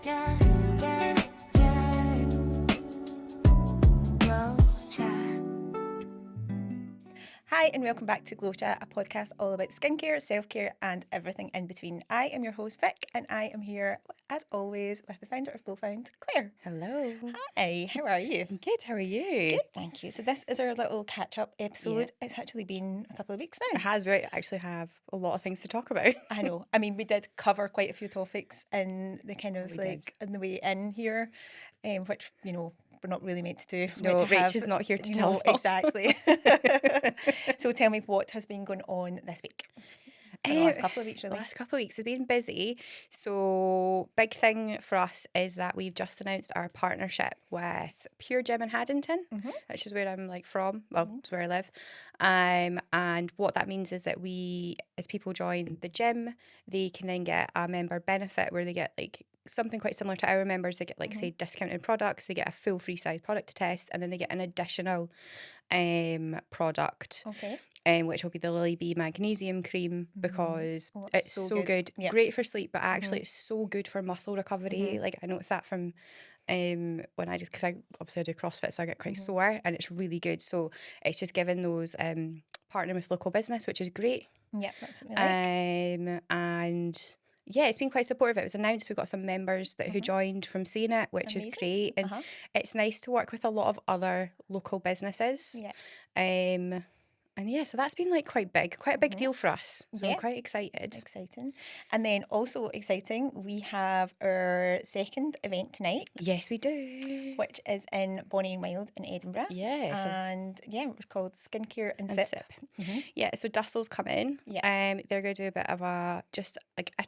Yeah, yeah, yeah. GlowChat. Hi, and welcome back to GlowChat, a podcast all about skincare, self-care, and everything in between. I am your host, Vic, and I am here, as always, with the founder of GlowFound, Claire. Hello. Hi, how are you? I'm good. How are you? Good, thank you. So this is our little catch-up episode. Yeah. It's actually been a couple of weeks It now. has. We actually have a lot of things to talk about. I know. I mean, we did cover quite a few topics in the kind of We like did. in the way in here, which, you know, we're not really meant to do. We're No, meant to Rach is not here to tell us off. exactly. So tell me, what has been going on this week? Or the last couple of weeks, The really. last couple of weeks has been busy. So, big thing for us is that we've just announced our partnership with Pure Gym in Haddington, which is where I'm like from. Well, it's where I live. And what that means is that we, as people join the gym, they can then get a member benefit where they get like something quite similar to our members. They get like say discounted products. They get a full free size product to test, and then they get an additional product. Okay. Which will be the Lily Bee Magnesium Cream because that's it's so so good. good. Yep. Great for sleep, but actually it's so good for muscle recovery. Like I noticed that from when I just, because I obviously I do CrossFit, so I get quite sore, and it's really good. So it's just given those partnering with local business, which is great. Yep, that's what we like. And yeah, it's been quite supportive. It was announced we got some members who joined from seeing it, which Amazing. is great. And it's nice to work with a lot of other local businesses. Yeah. And yeah, so that's been like quite a big deal for us. So Yeah. I'm quite excited. Exciting. And then also exciting, we have our second event tonight, Yes, we do. which is in Bonnie and Wild in Edinburgh. Yeah, so- And yeah, it's called Skincare and And Sip. Yeah, so Dustle's come in. Yeah. They're going to do a bit of a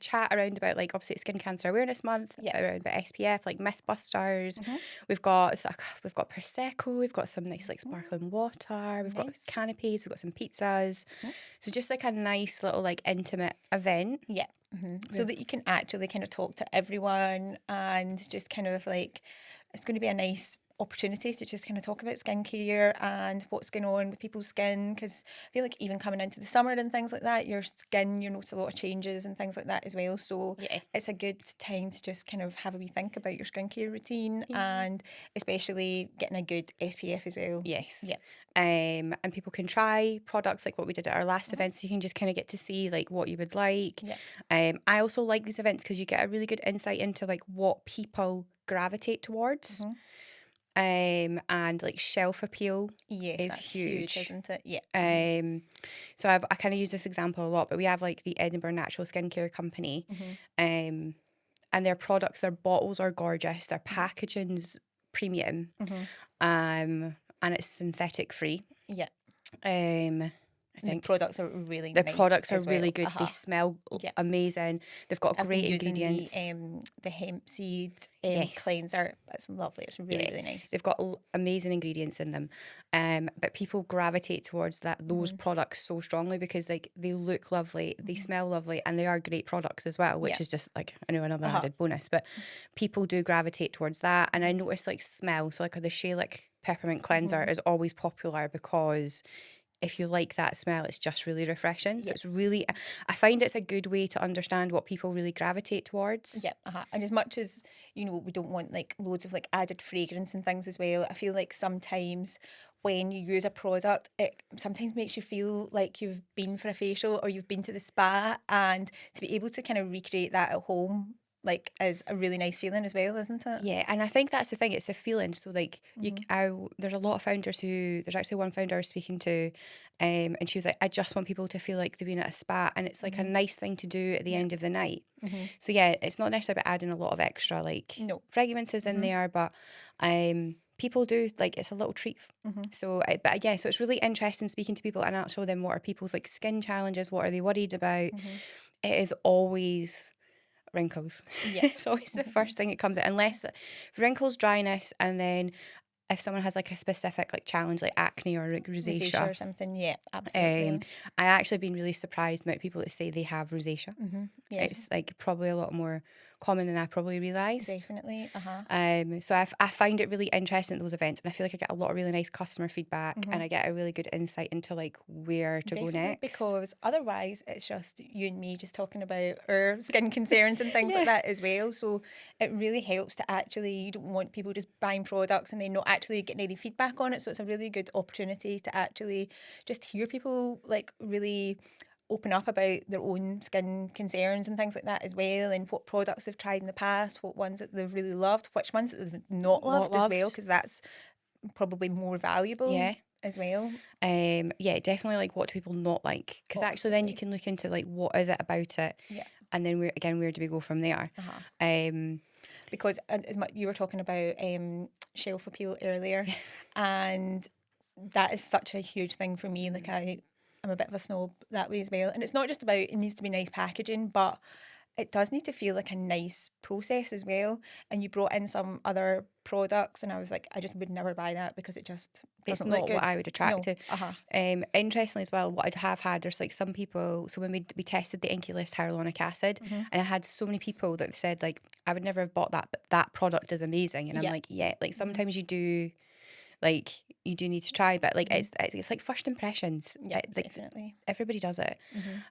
chat around about like obviously it's Skin Cancer Awareness Month. Yeah. Around about SPF, like Mythbusters. We've got prosecco. We've got some nice like sparkling water. We've got Nice. canapes. We've got some pizzas. So just like a nice little like intimate event. Yeah. So that you can actually kind of talk to everyone and just kind of like, it's going to be a nice opportunity to just kind of talk about skincare and what's going on with people's skin, because I feel like even coming into the summer and things like that, your skin, you notice a lot of changes and things like that as well. So Yeah. it's a good time to just kind of have a wee think about your skincare routine and especially getting a good SPF as well. Yes. Yeah. And people can try products like what we did at our last event, so you can just kind of get to see like what you would like. Yeah. I also like these events because you get a really good insight into like what people gravitate towards. And like shelf appeal Yes, is that's huge. isn't it? Yeah. So I kind of use this example a lot, but we have like the Edinburgh Natural Skincare Company, and their products, their bottles are gorgeous, their packaging's premium, and it's synthetic free. Yeah. I think the products are really the nice products are as well. really good. They smell amazing. They've got I've great been using ingredients. the hemp seed Yes. cleanser. It's lovely. It's really, really nice. They've got amazing ingredients in them, but people gravitate towards those products so strongly because like they look lovely, they smell lovely, and they are great products as well, which is just like I know another added bonus. But people do gravitate towards that, and I notice like smell. So like the Shalic peppermint cleanser is always popular because if you like that smell, it's just really refreshing. So it's really, I find it's a good way to understand what people really gravitate towards. Yeah, and as much as, you know, we don't want like loads of like added fragrance and things as well, I feel like sometimes when you use a product, it sometimes makes you feel like you've been for a facial or you've been to the spa, and to be able to kind of recreate that at home like is a really nice feeling as well, isn't it? Yeah, and I think that's the thing, it's the feeling. So like there's a lot of founders there's actually one founder I was speaking to, and she was like, I just want people to feel like they've been at a spa, and it's like a nice thing to do at the end of the night. So yeah, it's not necessarily about adding a lot of extra like fragrances in there, but people do like it's a little treat. So but yeah, so it's really interesting speaking to people and actually them what are people's like skin challenges, what are they worried about. It is always wrinkles. Yeah. It's always the first thing that comes out, unless wrinkles, dryness, and then if someone has like a specific like challenge like acne or like rosacea or something. Yeah, absolutely. I actually been really surprised about people that say they have rosacea. Yeah. It's like probably a lot more common than I probably realised. Definitely. So I find it really interesting at those events, and I feel like I get a lot of really nice customer feedback, and I get a really good insight into like where to go next. Because otherwise it's just you and me just talking about our skin concerns and things like that as well. So it really helps to actually, you don't want people just buying products and then not actually getting any feedback on it. So it's a really good opportunity to actually just hear people like really open up about their own skin concerns and things like that as well, and what products they've tried in the past, what ones that they've really loved, which ones that they've not loved as well, because that's probably more valuable as well. Yeah, definitely, like what do people not like, because actually then you can look into like what is it about it, and then where do we go from there. Because as much you were talking about shelf appeal earlier, and that is such a huge thing for me. Like I'm a bit of a snob that way as well, and it's not just about it needs to be nice packaging, but it does need to feel like a nice process as well. And you brought in some other products, and I was like, I just would never buy that because it just doesn't look good. It's not what I would attract to. Interestingly as well, what I'd have had, there's like some people, so when we tested the Inky List hyaluronic acid, and I had so many people that said like, I would never have bought that, but that product is amazing. And I'm like, like sometimes you do, like you do need to try, but like it's like first impressions. Yeah, like, definitely. Everybody does it.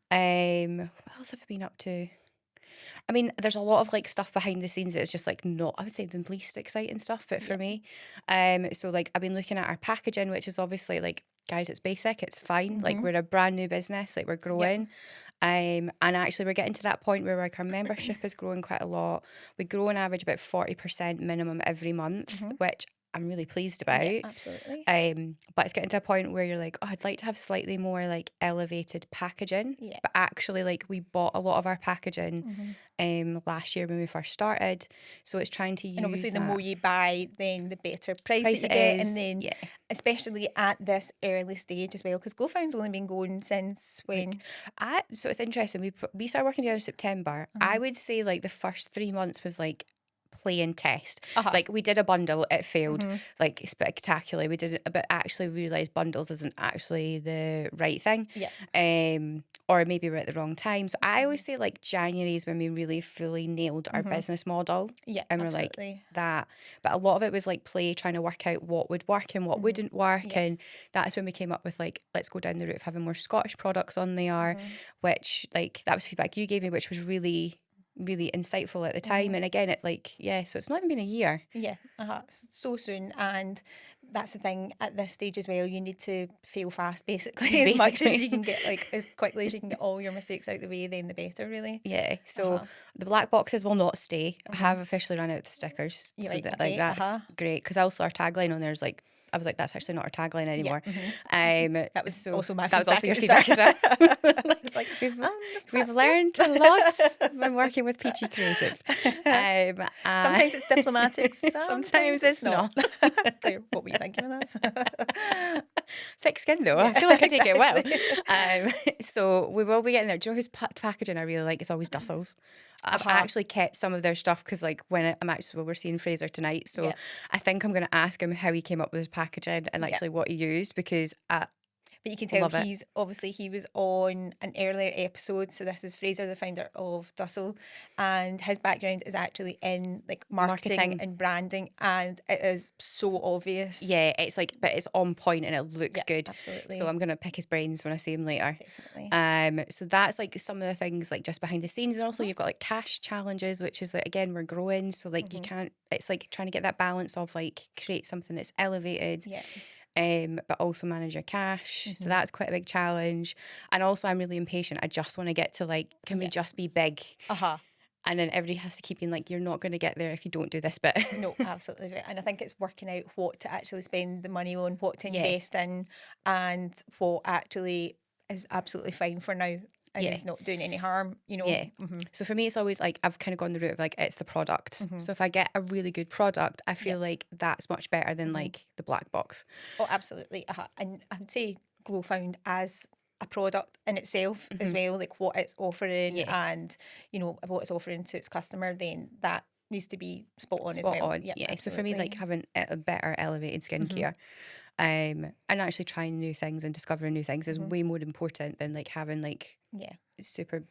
What else have I been up to? I mean, there's a lot of like stuff behind the scenes that's just like not, I would say, the least exciting stuff, but for me, so like I've been looking at our packaging, which is obviously like, guys, it's basic, it's fine. Like we're a brand new business, like we're growing. And actually we're getting to that point where like our membership is growing quite a lot. We grow on average about 40% minimum every month, which I'm really pleased about. Yeah, absolutely. But it's getting to a point where you're like, oh, I'd like to have slightly more like elevated packaging. Yeah. But actually, like we bought a lot of our packaging last year when we first started. So it's trying to use. And obviously, the that. more you buy, then the better price that Price you it get, is, and then especially at this early stage as well, because GlowFound's only been going since when? So it's interesting. We started working together in September. I would say like the first 3 months was like play and test. Like we did a bundle, it failed like spectacularly. We did it, but actually realised bundles isn't actually the right thing. Or maybe we're at the wrong time. So I always say like January is when we really fully nailed our business model. And we're absolutely. like that. But a lot of it was like play, trying to work out what would work and what wouldn't work. And that's when we came up with like, let's go down the route of having more Scottish products on there, which like that was feedback you gave me, which was really insightful at the time. And again, it's like, so it's not even been a year. So soon. And that's the thing at this stage as well, you need to fail fast basically. As much as you can get, like as quickly as you can get all your mistakes out the way, then the better really. So the black boxes will not stay. I have officially run out the stickers. So that, like that's great, because also our tagline on there is like, I was like, that's actually not our tagline anymore. That was also my feedback. That was also your feedback as well. It's like, we've learned a lot when working with Peachy Creative. Sometimes it's diplomatic, sometimes it's not. Claire, what were you thinking of that? Thick skin though. I feel like I take it well. So we will be getting there. Do you know whose packaging I really like? It's always Dussel's. I've actually kept some of their stuff because like when we're seeing Fraser tonight, so I think I'm going to ask him how he came up with his packaging and actually what he used, because but you can tell he was on an earlier episode. So this is Fraser, the founder of Dussel, and his background is actually in like marketing and branding, and it is so obvious. Yeah, it's like, but it's on point and it looks good. Absolutely. So I'm gonna pick his brains when I see him later. Definitely. So that's like some of the things like just behind the scenes, and also you've got like cash challenges, which is like, again, we're growing, so like you can't. It's like trying to get that balance of like create something that's elevated. But also manage your cash. So that's quite a big challenge. And also I'm really impatient. I just want to get to like, can we just be big? And then everybody has to keep being like, you're not going to get there if you don't do this bit. No, absolutely. And I think it's working out what to actually spend the money on, what to invest in, and what actually is absolutely fine for now. And it's not doing any harm, you know. So for me, it's always like, I've kind of gone the route of like, it's the product. So if I get a really good product, I feel like that's much better than like the black box. Oh, absolutely. And I'd say GlowFound as a product in itself as well, like what it's offering and, you know, what it's offering to its customer, then that needs to be spot on as well. So for me, like having a better elevated skincare and actually trying new things and discovering new things is way more important than like having like super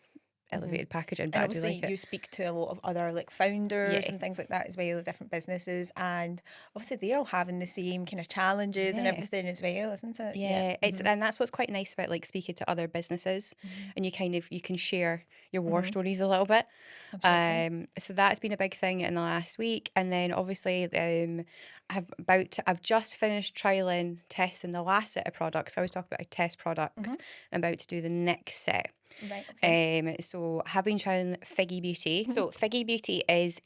elevated packaging, but And I do obviously like you it. speak to a lot of other like founders Yeah. and things like that as well, different businesses, and obviously they're all having the same kind of challenges and Yeah. everything as well, isn't it? Yeah, it's and that's what's quite nice about like speaking to other businesses, and you can share your war stories a little bit. Absolutely. So that's been a big thing in the last week, and then obviously I've just finished trialing testing the last set of products. I always talk about I test products. I'm about to do the next set. Right, okay. So I have been trying Figgy Beauty. So Figgy Beauty is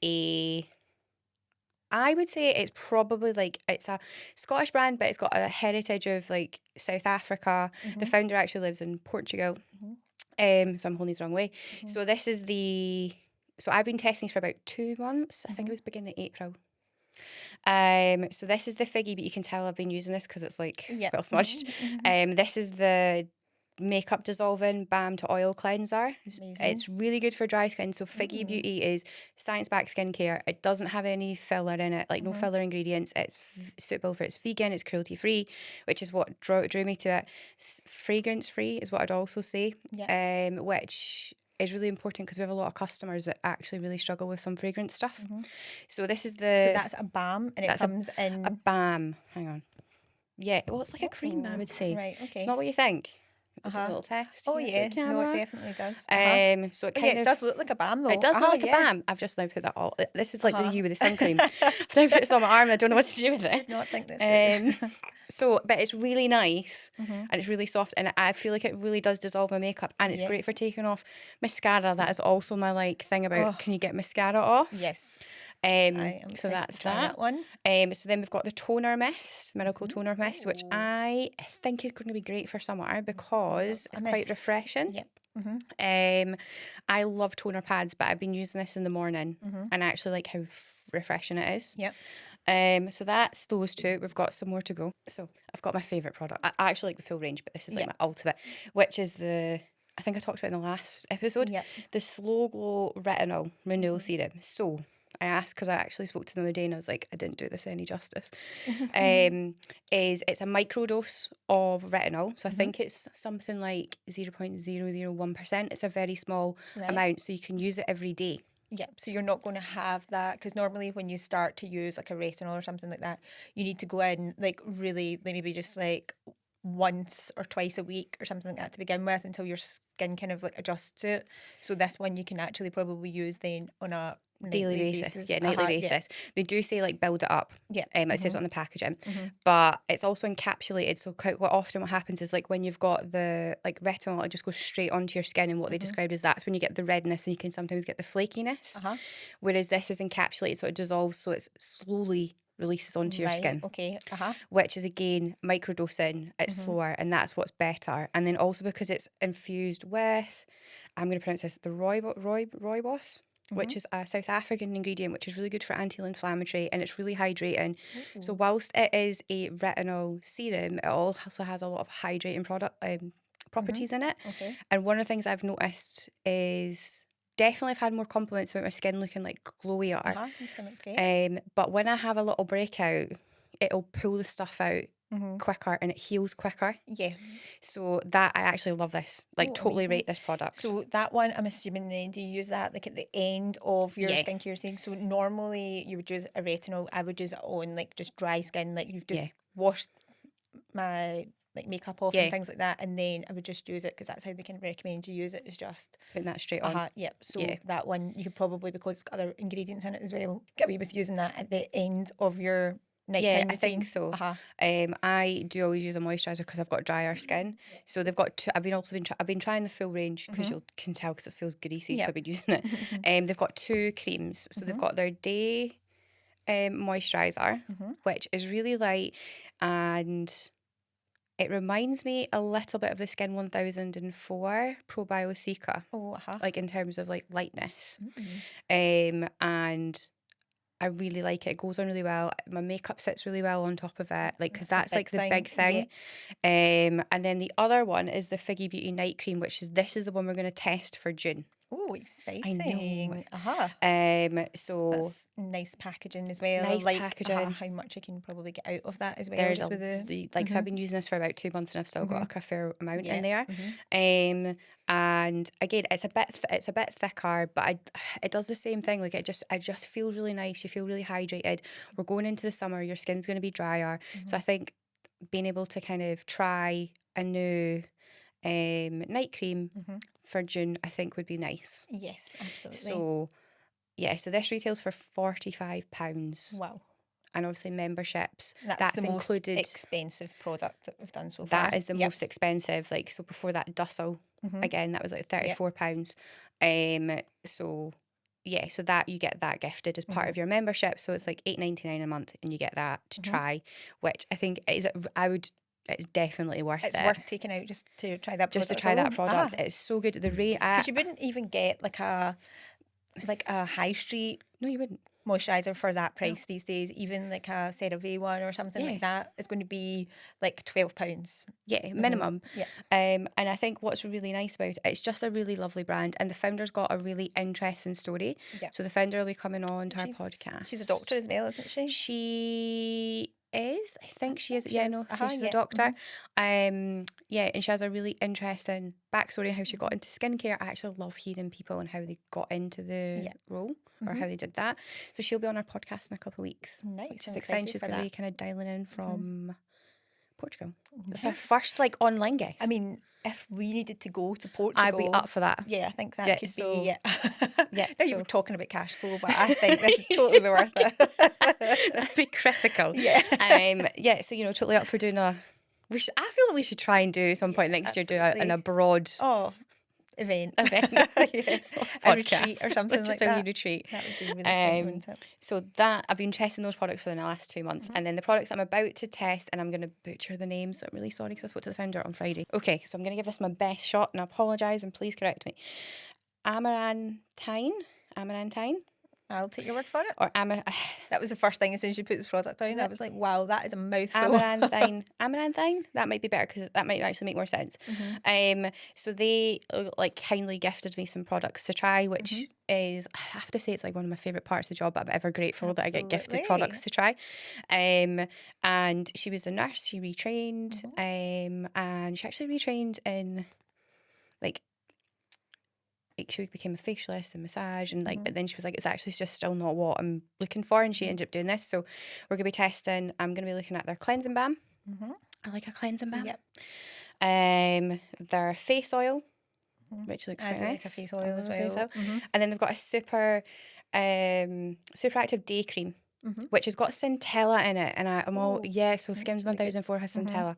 I would say it's probably like it's a Scottish brand, but it's got a heritage of like South Africa. The founder actually lives in Portugal. So I'm holding these the wrong way. So this is so I've been testing these for about 2 months. I think it was beginning of April. So this is the Figgy, but you can tell I've been using this because it's like Yeah. well smudged. This is the makeup dissolving balm to oil cleanser. Amazing. It's really good for dry skin. So Figgy Beauty is science-backed skincare. It doesn't have any filler in it, like no filler ingredients. It's suitable for it's vegan, it's cruelty-free, which is what drew me to it. Fragrance-free is what I'd also say, Yeah. which is really important because we have a lot of customers that actually really struggle with some fragrance stuff. So this is So that's a balm and it that's comes a in. balm. Hang on. Yeah, well, it's like a cream, I would say. Right, It's okay. not what you think. We'll do a little test. Oh here for yeah, the no, it camera. definitely does. So it Oh kind yeah, of it does look like a balm though. it does look like yeah. a balm. I've just now put that all. This is like the you with the sun cream. I've now put this on my arm. And I don't know what to do with Did it. not think this through. But it's really nice and it's really soft, and I feel like it really does dissolve my makeup, and it's great for Yes. taking off mascara. That is also my like thing about can you get mascara off? Yes. I am So excited that's to try that one. So then we've got the toner mist, Miracle Toner Mist, which I think is going to be great for summer because it's quite mist. refreshing. Yep. I love toner pads, but I've been using this in the morning, and I actually like how refreshing it is. Yep. So that's those two. We've got some more to go. So I've got my favourite product. I actually like the full range, but this is like my ultimate, which is I think I talked about in the last episode, Yep. the Slow Glow Retinol Renewal Serum. So I asked, because I actually spoke to them the other day and I was like, I didn't do this any justice. It's a microdose of retinol. So I think it's something like 0.001%. It's a very small amount, so you can use it every day. Yeah, so you're not going to have that, because normally when you start to use like a retinol or something like that, you need to go in like really maybe just like once or twice a week or something like that to begin with until your skin kind of like adjusts to it. So this one you can actually probably use then on a Daily nightly basis. Yeah, nightly basis. They do say like build it up. Yeah. It says it on the packaging, but it's also encapsulated. So what happens is like when you've got the like retinol, it just goes straight onto your skin, and what they described as that's when you get the redness, and you can sometimes get the flakiness. Whereas this is encapsulated, so it dissolves, so it slowly releases onto your skin. Okay. Which is again microdosing. It's slower, and that's what's better. And then also because it's infused with, I'm going to pronounce this, the rooibos, which is a South African ingredient, which is really good for anti-inflammatory, and it's really hydrating. So whilst it is a retinol serum, it also has a lot of hydrating properties in it. Okay. And one of the things I've noticed is definitely I've had more compliments about my skin looking like glowier. Your skin looks great. But when I have a little breakout, it'll pull the stuff out quicker, and it heals quicker. Yeah. So that I actually love this. Like totally amazing. rate this product. So that one, I'm assuming then, do you use that like at the end of your Yeah. skincare thing? So normally you would use a retinol. I would use it on like just dry skin, like you've just washed my like makeup off and things like that, and then I would just use it because that's how they can recommend you use it, is just putting that straight on. Yep. So that one you could probably, because it's got other ingredients in it as well, get away with using that at the end of your nighttime routine. I think so. I do always use a moisturiser because I've got drier skin. So they've got two. I've been trying the full range because you can tell because it feels greasy. So I've been using it. They've got two creams. So they've got their day moisturiser, which is really light, and it reminds me a little bit of the Skin 1004 Probiotica. Like in terms of like lightness. And I really like it. It goes on really well. My makeup sits really well on top of it, like because that's like the big thing. And then the other one is the Figgy Beauty Night Cream, which is the one we're going to test for June. Oh, I know. exciting. So That's nice packaging as well. I nice like packaging. how much you can probably get out of that as well, There's just with the... like, so I've been using this for about 2 months and I've still got like a fair amount in Yeah. there. And again, it's a bit thicker, but it does the same thing. Like it just feels really nice. You feel really hydrated. We're going into the summer. Your skin's going to be drier. So I think being able to kind of try a new night cream for June, I think would be nice. Yes, absolutely. So yeah, so this retails for £45. Wow. And obviously memberships, That's the most included. expensive product that we've done so far. That is the most expensive. Like, so before that, Dussel, again, that was like £34. So yeah, so that you get that gifted as part of your membership. So it's like $8.99 a month, and you get that to try, which I think it's definitely worth It's it. worth taking out just to try that product. Just to try that product. It's so good. The rate, Because you wouldn't even get like a high street no, you wouldn't. moisturizer for that price these days. Even like a CeraVe one or something like that is going to be like £12. Yeah, minimum. Yeah. And I think what's really nice about it, it's just a really lovely brand, and the founder's got a really interesting story. Yeah. So the founder will be coming on to our podcast. She's a doctor as well, isn't she? She is. I think she is. she Yeah, is. no, Uh-huh, she's yeah. a doctor. Yeah, and she has a really interesting backstory how she got into skincare. I actually love hearing people and how they got into the role or how they did that. So she'll be on our podcast in a couple of weeks. Nice. Which is I'm exciting. excited She's for going to be that. kind of dialing in from Portugal. It's Nice. our first like online guest. I mean, if we needed to go to Portugal, I'd be up for that. Yeah, I think that Yeah, could so- be. Yeah. Yeah, Now you so- were talking about cash flow, but I think this is totally be worth it. That'd be critical. Yeah. Yeah. So totally up for doing a. I feel like we should try and do some point next year do an absolutely. abroad Oh, event. event. Yeah. A retreat podcast. or something Just like a that. wee retreat. That would be really exciting, wouldn't it? So that I've been testing those products for the last 2 months, and then the products I'm about to test, and I'm going to butcher the names. I'm really sorry because I spoke to the founder on Friday. Okay, so I'm going to give this my best shot, and I apologise, and please correct me. Amarantine, I'll take your word for it. or That was the first thing as soon as you put this product down. I was like, wow, that is a mouthful. Amaranthine. That might be better because that might actually make more sense. So they like kindly gifted me some products to try, which is, I have to say, it's like one of my favourite parts of the job. But I'm ever grateful that I get gifted products to try. And she was a nurse. She retrained, and she actually retrained in like she became a facialist and massage and like but then she was like, it's actually just still not what I'm looking for, and she ended up doing this. So we're gonna be testing. I'm gonna be looking at their cleansing balm. I like a cleansing balm. Yep. Their face oil, which looks I very do nice. like a face oil as love a face well. oil. And then they've got a super active day cream, which has got centella in it, and I'm all so Skims 1004 has centella.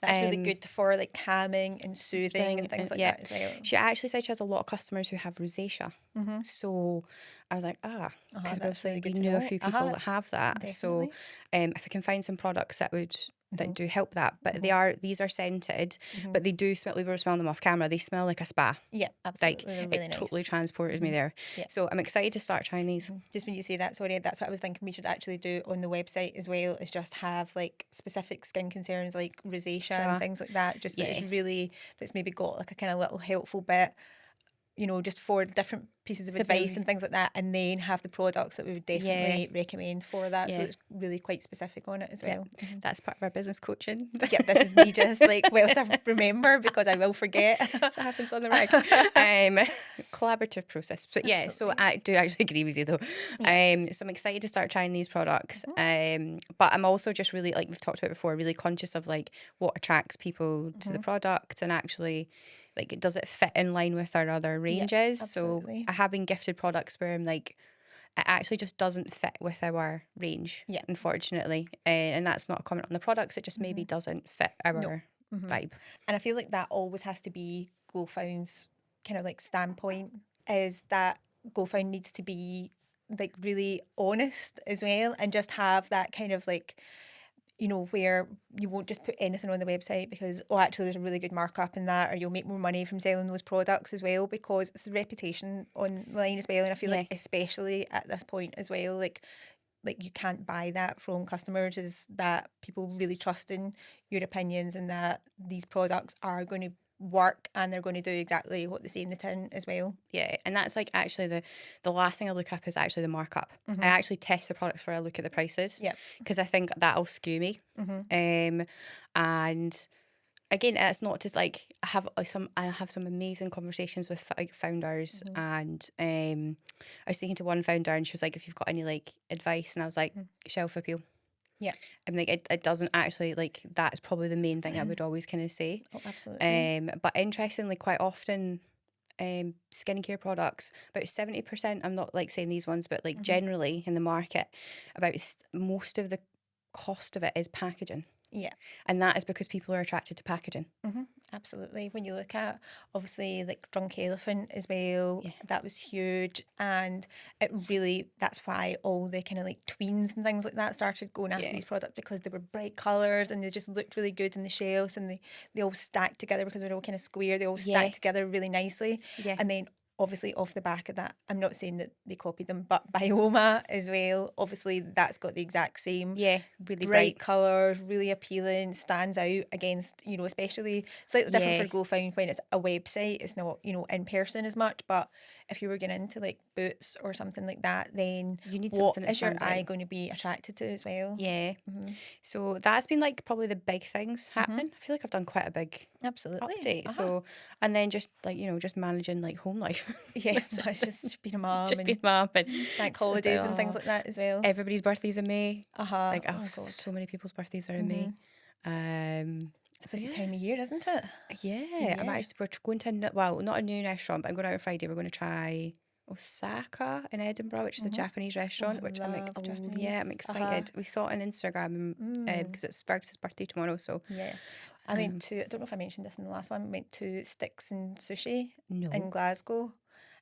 That's really good for like calming and soothing and things like that as well. She actually said she has a lot of customers who have rosacea, so I was like, because that's obviously really good we to know a know. few people that have that. So if I can find some products that would that do help that, but these are scented, but they do smell. We were smelling them off camera. They smell like a spa. Yeah, absolutely. Like They're really it nice. totally transported me there. Yeah. So I'm excited to start trying these. Just when you say that, sorry, that's what I was thinking we should actually do on the website as well, is just have like specific skin concerns like rosacea and things like that. Just that it's really, that's maybe got like a kind of little helpful bit, you know, just for different pieces of advice and things like that, and then have the products that we would definitely recommend for that. So it's really quite specific on it as well. That's part of our business coaching. Yep, this is me just like, well, I remember because I will forget. That happens on the reg. Collaborative process. But yeah, so I do actually agree with you though. So I'm excited to start trying these products. But I'm also just really, like we've talked about before, really conscious of like what attracts people to the product, and actually like does it fit in line with our other ranges. So I have been gifted products where I'm like, it actually just doesn't fit with our range, unfortunately. And that's not a comment on the products, it just maybe doesn't fit our vibe. And I feel like that always has to be GlowFound's kind of like standpoint, is that GlowFound needs to be like really honest as well, and just have that kind of like, you know, where you won't just put anything on the website because, oh, actually there's a really good markup in that, or you'll make more money from selling those products as well, because it's a reputation online as well. And I feel like especially at this point as well, like you can't buy that from customers, is that people really trust in your opinions and that these products are going to work and they're going to do exactly what they say in the tin as well. Yeah, and that's like actually the last thing I look up is actually the markup. I actually test the products before I look at the prices. Yep. Because I think that'll skew me. And again, it's not just like I have some amazing conversations with like founders, and I was speaking to one founder and she was like, if you've got any like advice, and I was like, shelf appeal. Yeah. And like it doesn't actually, like, that's probably the main thing I would always kind of say. Oh, absolutely. But interestingly, quite often skincare products, about 70%, I'm not like saying these ones, but like generally in the market, about most of the cost of it is packaging. Yeah. And that is because people are attracted to packaging. Absolutely. When you look at obviously like Drunk Elephant as well, that was huge, and it really, that's why all the kind of like tweens and things like that started going after these products, because they were bright colours and they just looked really good in the shelves, and they all stacked together because they're all kind of square, they all stacked together really nicely. And then obviously off the back of that, I'm not saying that they copied them, but Bioma as well, obviously that's got the exact same Really bright colours, really appealing, stands out against, you know, especially slightly different for GlowFound when it's a website, it's not, you know, in person as much, but if you were getting into like Boots or something like that, then You need what something that is your stands eye out. going to be attracted to as well? Yeah. So that's been like probably the big things happening. I feel like I've done quite a big Absolutely. update. So, and then just like, you know, just managing like home life. Yeah, so it's just being a mum Just and being mum and bank holidays and things like that as well. everybody's birthdays in May. Like, Oh so, God. so many people's birthdays are in May. It's a busy time of year, isn't it? Yeah, I'm actually, we're going to, well, not a new restaurant, but I'm going out on Friday. We're going to try Osaka in Edinburgh, which is a Japanese restaurant, which I'm like, love oh yeah, I'm Japanese. excited. We saw it on Instagram because it's Fergus's birthday tomorrow. So Yeah. I went to, I don't know if I mentioned this in the last one, we went to Sticks and Sushi No. in Glasgow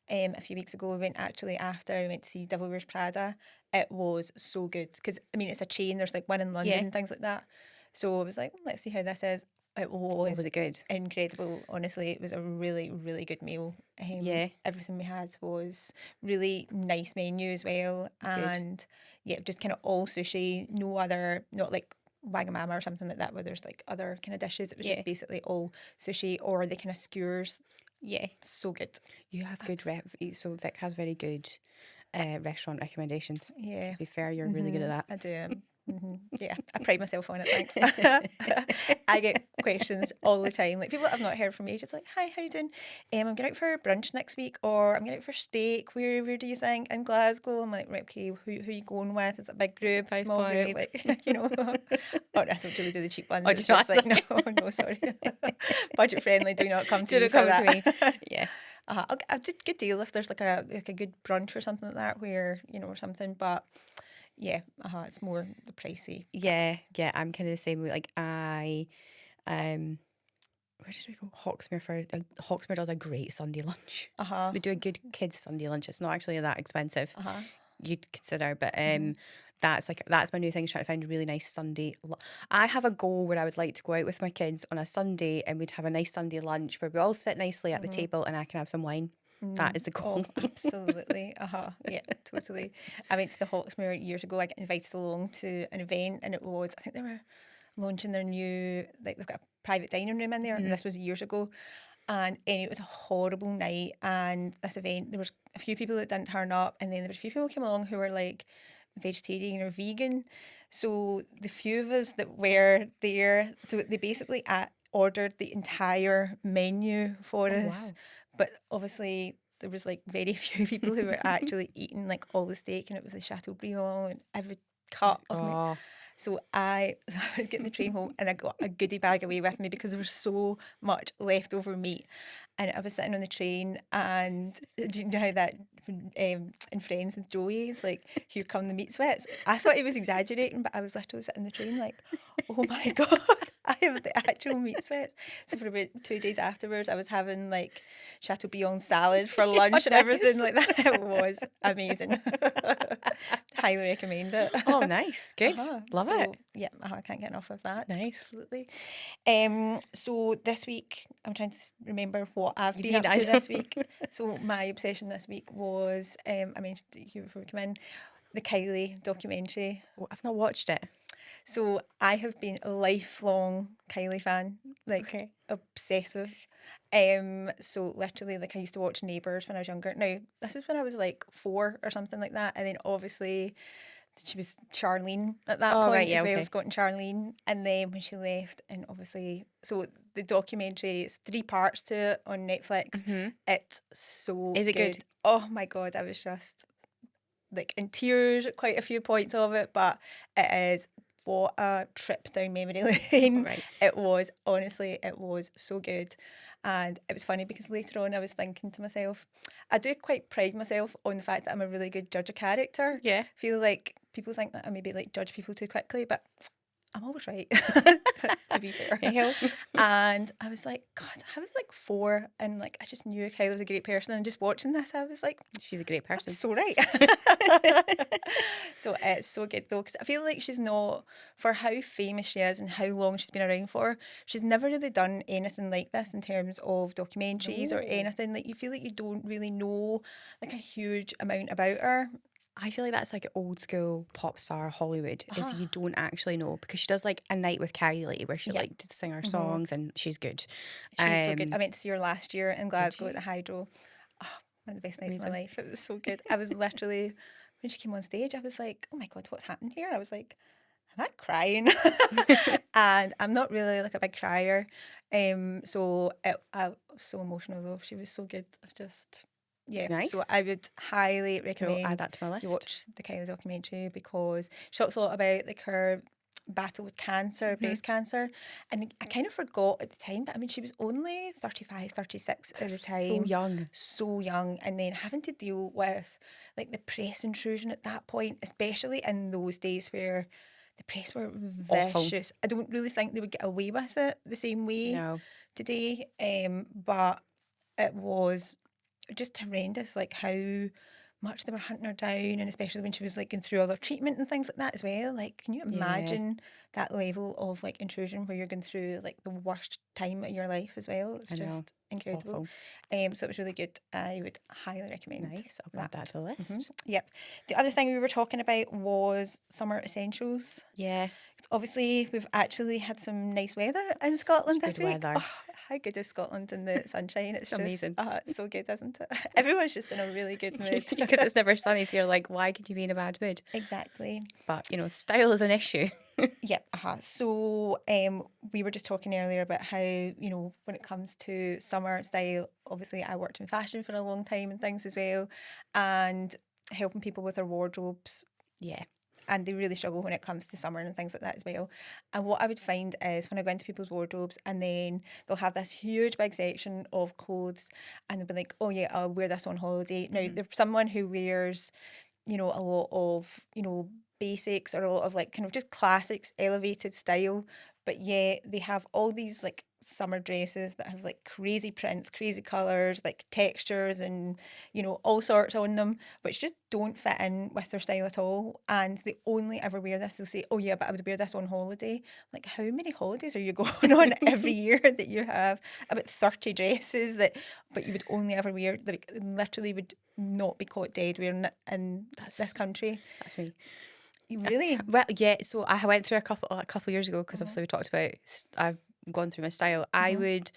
a few weeks ago. We went actually after, we went to see Devil Wears Prada. It was so good because, I mean, it's a chain, there's like one in London and things like that. So I was like, let's see how this is. It was it good? incredible. Honestly, it was a really, really good meal. Yeah. Everything we had was really nice menu as well. And yeah, just kind of all sushi, no other, not like Wagamama or something like that where there's like other kind of dishes. It was just basically all sushi or the kind of skewers. Yeah. So good. You have good so Vic has very good restaurant recommendations. Yeah. To be fair, you're really good at that. I do. Yeah, I pride myself on it, thanks. I get questions all the time. Like people that I've not heard from me, just like, hi, how you doing? I'm going out for brunch next week, or I'm going out for steak. Where do you think? In Glasgow. I'm like, right, okay, who you going with? Is it a big group, Price small group? point. Like, you know. Oh, I don't really do the cheap ones. Oh, It's do you just not? like, no, sorry. Budget friendly, do not come to Did me it for come that. to me? Yeah. I'll do a good deal if there's like a good brunch or something like that where, you know, or something, but yeah, it's more the pricey. Yeah, I'm kind of the same way. Like where did we go? Hawksmere does a great Sunday lunch. They do a good kids Sunday lunch. It's not actually that expensive. You'd consider, but that's my new thing. Is trying to find a really nice Sunday. I have a goal where I would like to go out with my kids on a Sunday and we'd have a nice Sunday lunch where we all sit nicely at the table and I can have some wine. That is the goal. Oh, absolutely. Yeah, totally. I went to the Hawksmere years ago. I got invited along to an event and it was, I think they were launching their new, like they've got a private dining room in there. And this was years ago. And anyway, it was a horrible night. And this event, there was a few people that didn't turn up. And then there was a few people who came along who were like vegetarian or vegan. So the few of us that were there, they basically ordered the entire menu for us. wow. But obviously there was like very few people who were actually eating like all the steak, and it was the Chateaubriand and every cut of meat. So I was getting the train home and I got a goodie bag away with me because there was so much leftover meat. And I was sitting on the train and do you know how that in Friends with Joey is like, here come the meat sweats? I thought he was exaggerating, but I was literally sitting in the train like, oh my God, I have the actual meat sweats. So for about 2 days afterwards, I was having like Chateaubriand salad for lunch and everything like that. It was amazing. Highly recommend it. Oh, nice. Good. Love it. Yeah, I can't get enough of that. Nice. Absolutely. So this week, I'm trying to remember what I've been up I to know. this week. So my obsession this week was, I mentioned to you before we came in, the Kylie documentary. I've not watched it. So I have been a lifelong Kylie fan, like Okay. obsessive. So literally, like I used to watch Neighbours when I was younger. Now this was when I was like 4 or something like that, and then obviously she was Charlene at that Oh, right, point yeah, as well, okay. Scott and Charlene. And then when she left, and obviously, so the documentary, it's 3 parts to it on Netflix. It's so Is it good? Oh my God, I was just like in tears at quite a few points of it, but it is what a trip down memory lane. Right. It was, honestly, it was so good. And it was funny because later on I was thinking to myself, I do quite pride myself on the fact that I'm a really good judge of character. Yeah. Feel like people think that I maybe like judge people too quickly, but I'm always right, to be fair. Yeah. And I was like, God, I was like 4 and like I just knew Kylie was a great person. And just watching this, I was like, She's a great person. so right. So it's so good though, because I feel like she's not, for how famous she is and how long she's been around for, she's never really done anything like this in terms of documentaries or No. anything. Like you feel like you don't really know like a huge amount about her. I feel like that's like old school pop star Hollywood, is you don't actually know, because she does like a night with Kylie where she Yeah. like to sing her songs, and she's good. She's so good. I went to see her last year in Glasgow you? at the Hydro. Oh, one of the best nights of my Amazing. life. It was so good. I was literally, when she came on stage, I was like, oh my God, what's happened here? I was like, am I crying? And I'm not really like a big crier. So I was so emotional though. She was so good. I've just, yeah. Nice. So I would highly Cool. recommend Add that to my list. you watch the Kylie documentary because she talks a lot about like her battle with cancer, breast cancer. And I kind of forgot at the time, but I mean, she was only 35, 36 at the time. So young. So young. And then having to deal with like the press intrusion at that point, especially in those days where the press were Awful. vicious. I don't really think they would get away with it the same way No. today. But it was just horrendous, like how much they were hunting her down, and especially when she was like going through all her treatment and things like that as well. Like, can you imagine that level of like intrusion where you're going through like the worst time of your life as well? It's I know. just incredible. Awful. So it was really good. I would highly recommend. Nice. I'll add that to the list. Yep. The other thing we were talking about was summer essentials. Yeah. Obviously, we've actually had some nice weather in Scotland Such this good week. weather. Oh, how good is Scotland in the sunshine? It's just amazing. It's so good, isn't it? Everyone's just in a really good mood. Because it's never sunny, so you're like, why could you be in a bad mood? Exactly. But, you know, style is an issue. Yep. So we were just talking earlier about how, you know, when it comes to summer style, obviously I worked in fashion for a long time and things as well, and helping people with their wardrobes. Yeah. And they really struggle when it comes to summer and things like that as well. And what I would find is when I go into people's wardrobes and then they'll have this huge big section of clothes and they'll be like, oh yeah, I'll wear this on holiday. Now, there's someone who wears, you know, a lot of, you know, basics or a lot of like kind of just classics, elevated style. But yet they have all these like summer dresses that have like crazy prints, crazy colours, like textures and, you know, all sorts on them, which just don't fit in with their style at all. And they only ever wear this. They'll say, oh yeah, but I would wear this on holiday. Like, how many holidays are you going on every year that you have about 30 dresses that, but you would only ever wear, like literally would not be caught dead wearing it in this country. That's me. Really? Well, yeah. So I went through a couple years ago, because obviously we talked about I've gone through my style. I would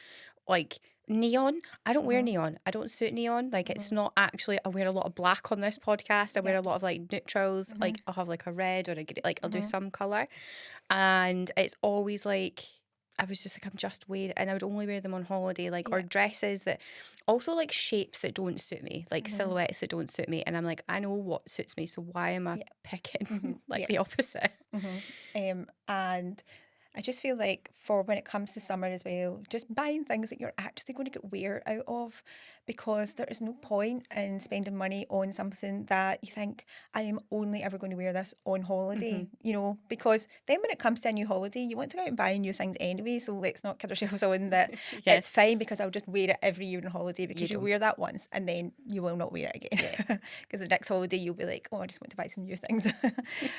like neon. I don't wear neon. I don't suit neon. Like it's not actually. I wear a lot of black on this podcast. I wear a lot of like neutrals. Like I'll have like a red or a grey. Like I'll do some color, and it's always like. I was just like, I'm just wearing, and I would only wear them on holiday, like, or dresses that also like shapes that don't suit me, like silhouettes that don't suit me. And I'm like, I know what suits me, so why am I picking like the opposite? And I just feel like for when it comes to summer as well, just buying things that you're actually going to get wear out of, because there is no point in spending money on something that you think, I am only ever going to wear this on holiday, you know, because then when it comes to a new holiday, you want to go out and buy new things anyway. So let's not kid ourselves on that it's fine because I'll just wear it every year on holiday, because you wear that once and then you will not wear it again. Because the next holiday you'll be like, oh, I just want to buy some new things.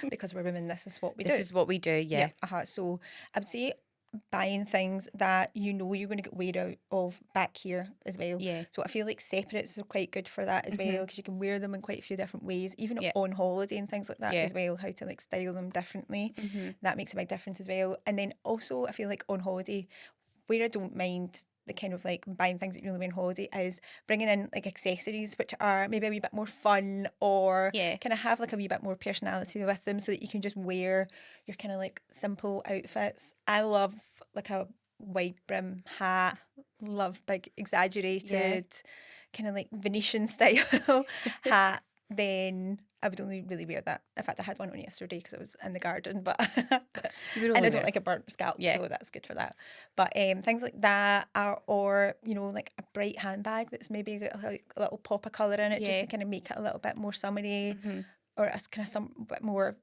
Because we're women, this is what we do. This is what we do. Yeah. So I would say buying things that you know you're going to get wear out of back here as well. Yeah. So I feel like separates are quite good for that as well, because you can wear them in quite a few different ways, even Yeah. on holiday and things like that Yeah. as well, how to like style them differently. That makes a big difference as well. And then also I feel like on holiday, where I don't mind the kind of like buying things that you only wear on holiday is bringing in like accessories which are maybe a wee bit more fun, or Yeah. kind of have like a wee bit more personality with them, so that you can just wear your kind of like simple outfits. I love like a wide brim hat, love big exaggerated kind of like Venetian style hat. Then I would only really wear that. In fact, I had one on yesterday because I was in the garden, but You would and only I don't wear- like a burnt scalp, Yeah. so that's good for that. But things like that, or you know, like a bright handbag that's maybe got like a little pop of colour in it, just Yeah. to kind of make it a little bit more summery, or a kind of some bit more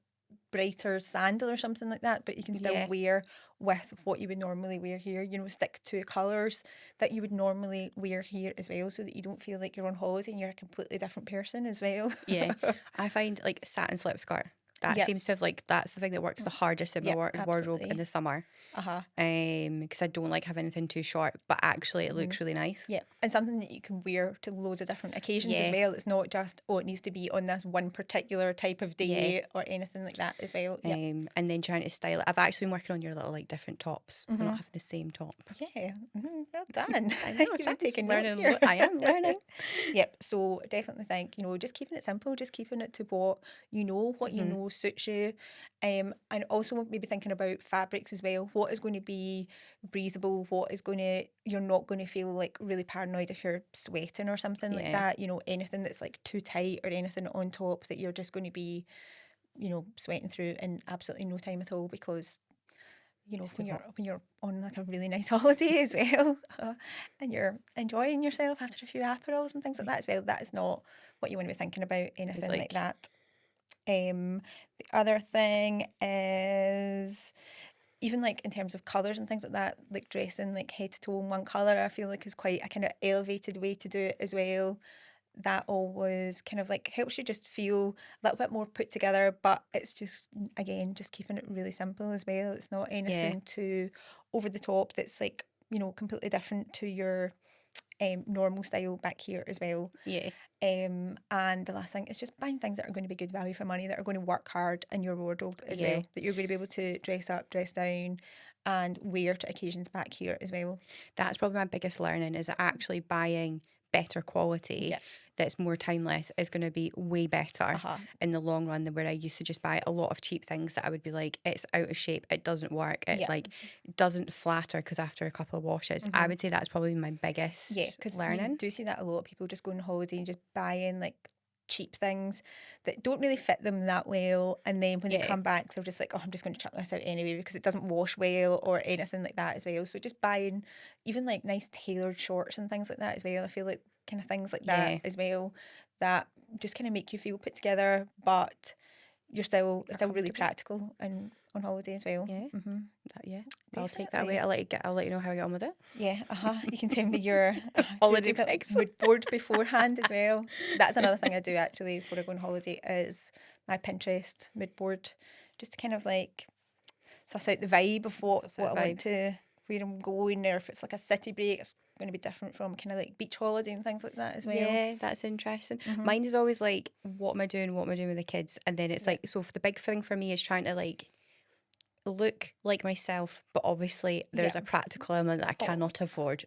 brighter sandal or something like that, but you can still Yeah. wear with what you would normally wear here. You know, stick to colours that you would normally wear here as well, so that you don't feel like you're on holiday and you're a completely different person as well. Yeah. I find like satin slip skirt. That Yep. seems to have like that's the thing that works the hardest in my Yep, wardrobe absolutely. in the summer. Uh-huh. Because I don't like having anything too short, but actually it looks really nice. Yeah, and something that you can wear to loads of different occasions as Yeah. well. It's not just, oh, it needs to be on this one particular type of day or anything like that as well. Yeah. And then trying to style it. I've actually been working on your little like different tops, so not having the same top. Yeah, well done. I know, You're thanks. taking notes Learning here. I am learning. Yep, so definitely think, you know, just keeping it simple, just keeping it to what you know, what you know suits you. And also maybe thinking about fabrics as well. What is going to be breathable? What is going to, you're not going to feel like really paranoid if you're sweating or something like Yeah. that. You know, anything that's like too tight or anything on top that you're just going to be, you know, sweating through in absolutely no time at all, because you know, when you're on like a really nice holiday as well, and you're enjoying yourself after a few aperols and things like that as well, that is not what you want to be thinking about, anything like like- that. The other thing is, even like in terms of colours and things like that, like dressing like head to toe in one colour, I feel like is quite a kind of elevated way to do it as well. That always kind of like helps you just feel a little bit more put together, but it's just, again, just keeping it really simple as well. It's not anything too over the top that's like, you know, completely different to your normal style back here as well. Yeah. And the last thing is just buying things that are going to be good value for money, that are going to work hard in your wardrobe as well, that you're going to be able to dress up, dress down, and wear to occasions back here as well. That's probably my biggest learning, is that actually buying better quality Yeah. that's more timeless is going to be way better in the long run than where I used to just buy a lot of cheap things that I would be like, it's out of shape, it doesn't work, it like doesn't flatter because after a couple of washes. I would say that's probably my biggest Because learning. you do see that a lot of people just go on holiday and just buying like cheap things that don't really fit them that well, and then when they come back they're just like, oh, I'm just going to chuck this out anyway because it doesn't wash well or anything like that as well. So just buying even like nice tailored shorts and things like that as well, I feel like kind of things like that as well, that just kind of make you feel put together, but you're still really practical and on holiday as well. I'll take that away. I'll let you know how I get on with it. You can send me your Holiday do pics. mood board beforehand as well. That's another thing I do actually before I go on holiday, is my Pinterest mood board, just to kind of like suss out the vibe of what I want to, where I'm going, or if it's like a city break, it's going to be different from kind of like beach holiday and things like that as well. Yeah, that's interesting. Mine is always like, what am I doing with the kids? And then it's like, so the big thing for me is trying to like look like myself, but obviously there's a practical element that I cannot avoid.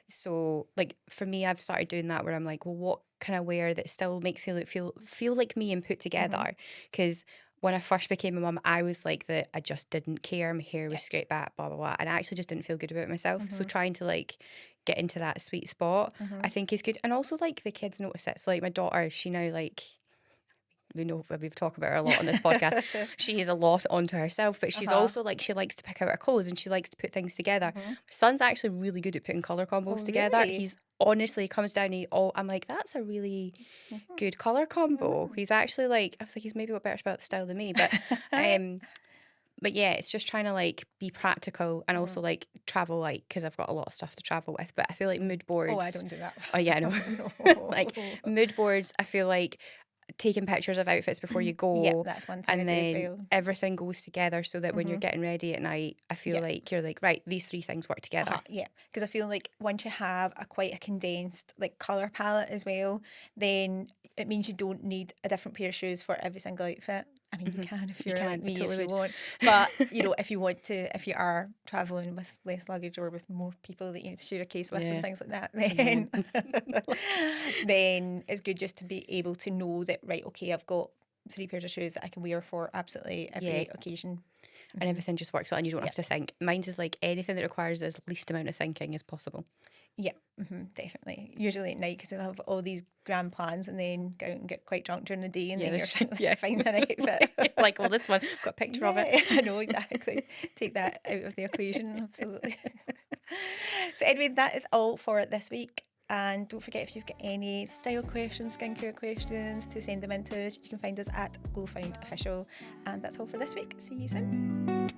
So like for me, I've started doing that where I'm like, well, what can I wear that still makes me feel like me and put together? Because when I first became a mum, I was like that. I just didn't care. My hair was straight back, blah blah blah, and I actually just didn't feel good about myself. So trying to like get into that sweet spot, I think is good. And also like the kids notice it. So like my daughter, she now like, we've talked about her a lot on this podcast. She is a lot onto herself, but she's also like, she likes to pick out her clothes and she likes to put things together. My son's actually really good at putting colour combos together. Really? He's honestly comes down and I'm like, that's a really good colour combo. He's actually like, I was like, he's maybe got better about the style than me, but yeah, it's just trying to like be practical and also like travel light, because I've got a lot of stuff to travel with. But I feel like mood boards. Oh, I don't do that. Oh yeah, I know. Like mood boards, I feel like taking pictures of outfits before you go. Yeah, that's one thing And I do as then well. everything goes together so that when you're getting ready at night, I feel like you're like, right, these 3 things work together. Yeah, because I feel like once you have quite a condensed like colour palette as well, then it means you don't need a different pair of shoes for every single outfit. I mean, you can if you're can, like I me, totally if you would. want. But, you know, if you want to, if you are travelling with less luggage or with more people that you need to share a case with Yeah. and things like that, then, then it's good just to be able to know that, right, okay, I've got 3 pairs of shoes that I can wear for absolutely every Yeah. occasion. And everything just works well and you don't have to think. Mine's is like anything that requires as least amount of thinking as possible. Yeah, definitely. Usually at night because I have all these grand plans and then go out and get quite drunk during the day and then you're trying to find an outfit. Like, well, this one, I've got a picture of it. I know, exactly. Take that out of the equation, absolutely. So anyway, that is all for this week. And don't forget, if you've got any style questions, skincare questions, to send them in to us. You can find us at GlowFound Official. And that's all for this week. See you soon.